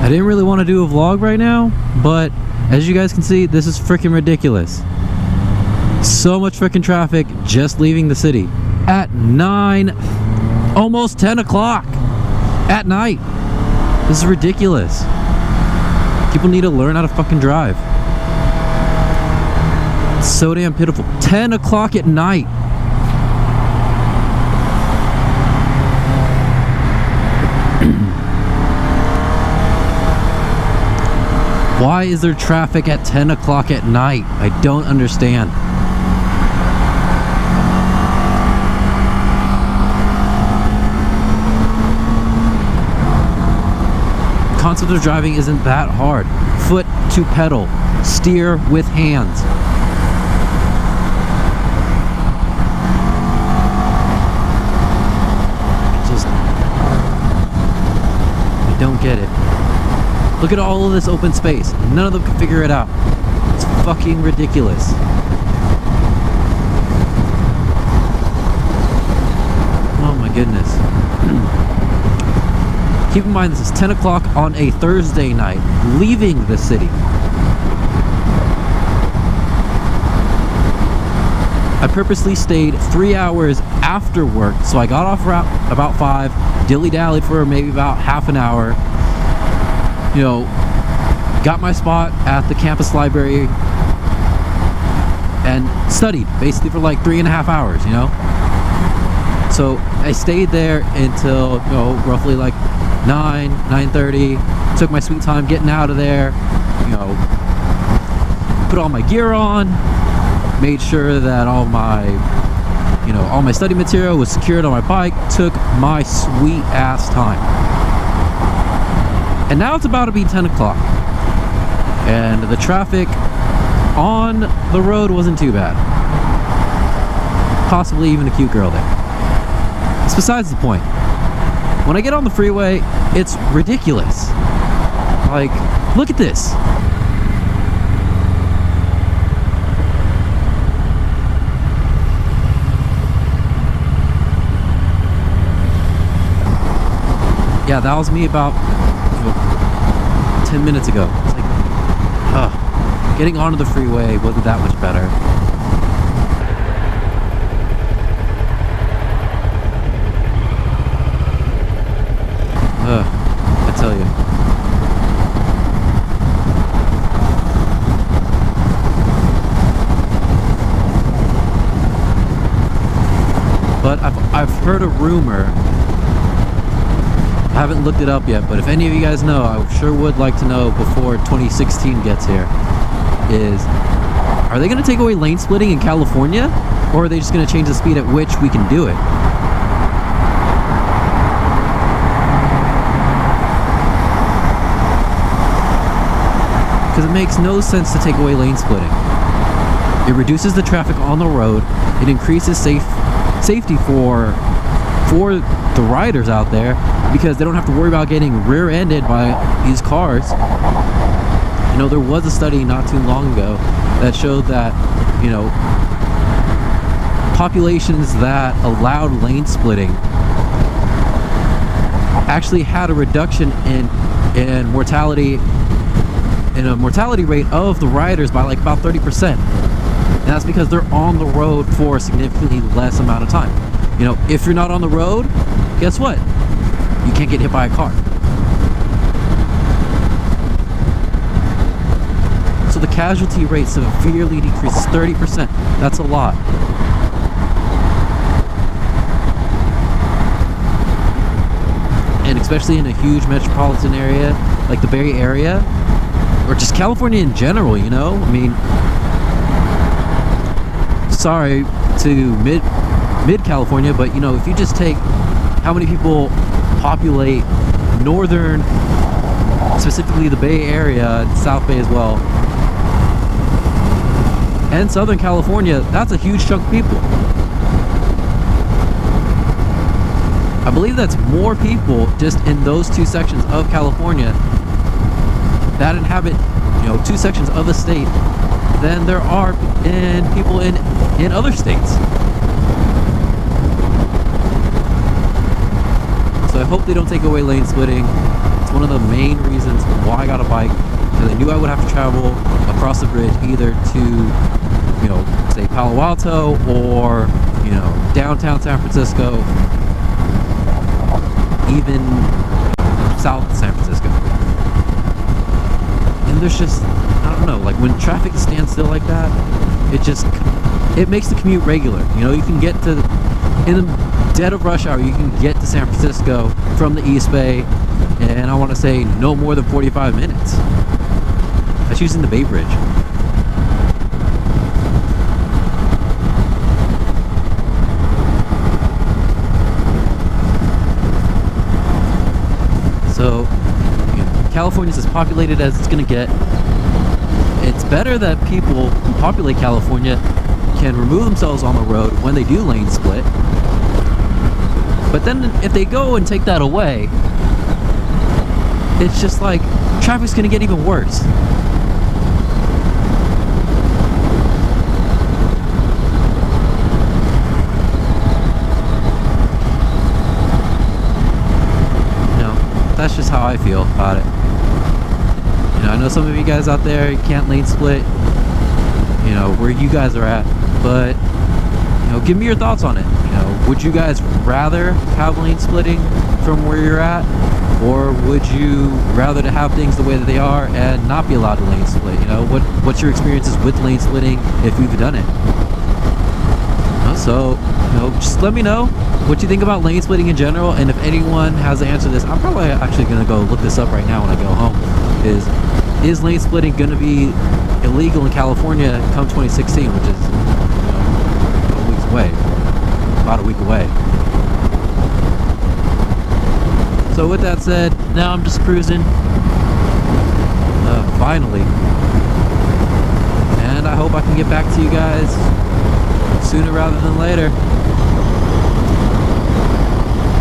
I didn't really want to do a vlog right now, but as you guys can see, this is freaking ridiculous. So much freaking traffic just leaving the city at 9, almost 10 o'clock at night. This is ridiculous. People need to learn how to fucking drive. It's so damn pitiful. 10 o'clock at night. Why is there traffic at 10 o'clock at night? I don't understand. The concept of driving isn't that hard. Foot to pedal. Steer with hands. I don't get it. Look at all of this open space. None of them can figure it out. It's fucking ridiculous. Oh my goodness. Keep in mind this is 10 o'clock on a Thursday night, leaving the city. I purposely stayed 3 hours after work, so I got off around about 5, dilly-dallied for maybe about half an hour. You know, got my spot at the campus library and studied basically for like 3.5 hours, you know. So I stayed there until, you know, roughly like 9:30. Took my sweet time getting out of there, you know, put all my gear on, made sure that all my, you know, all my study material was secured on my bike. Took my sweet ass time. And now it's about to be 10 o'clock. And the traffic on the road wasn't too bad. Possibly even a cute girl there. It's besides the point. When I get on the freeway, it's ridiculous. Like, look at this. Yeah, that was me about 10 minutes ago. It's like, getting onto the freeway wasn't that much better. I tell you. But I've heard a rumor. I haven't looked it up yet, but if any of you guys know, I sure would like to know before 2016 gets here, are they going to take away lane splitting in California? Or are they just going to change the speed at which we can do it? Because it makes no sense to take away lane splitting. It reduces the traffic on the road. It increases safety for the riders out there, because they don't have to worry about getting rear-ended by these cars. You know, there was a study not too long ago that showed that, you know, populations that allowed lane splitting actually had a reduction in mortality, in a mortality rate of the riders by like about 30%. And that's because they're on the road for a significantly less amount of time. You know, if you're not on the road, guess what? You can't get hit by a car. So the casualty rate severely decreases 30%. That's a lot. And especially in a huge metropolitan area like the Bay Area, or just California in general, you know? I mean, sorry to mid-California, but you know, if you just take how many people populate northern, specifically the Bay Area and South Bay as well, and Southern California, that's a huge chunk of people. I believe that's more people just in those two sections of California that inhabit, you know, two sections of the state than there are in people in other states. So I hope they don't take away lane splitting. It's one of the main reasons why I got a bike, because I knew I would have to travel across the bridge either to, you know, say Palo Alto or, you know, downtown San Francisco, even south San Francisco. And there's just, I don't know, like when traffic stands still like that, it makes the commute regular. You know, you can get to, in the dead of rush hour, you can get to San Francisco from the East Bay, and I want to say no more than 45 minutes. That's using the Bay Bridge. So, you know, California's as populated as it's going to get. It's better that people who populate California can remove themselves on the road when they do lane split. But then if they go and take that away, it's just like traffic's going to get even worse. That's just how I feel about it. You know, I know some of you guys out there can't lane split, you know, where you guys are at, but, you know, give me your thoughts on it. You know, would you guys rather have lane splitting from where you're at, or would you rather to have things the way that they are and not be allowed to lane split? You know, what's your experiences with lane splitting if you've done it? So, you know, just let me know what you think about lane splitting in general, and if anyone has the answer to this, I'm probably actually going to go look this up right now when I go home. Is lane splitting going to be illegal in California come 2016, which is, you know, a couple weeks away, about a week away. So with that said, now I'm just cruising, finally, and I hope I can get back to you guys sooner rather than later.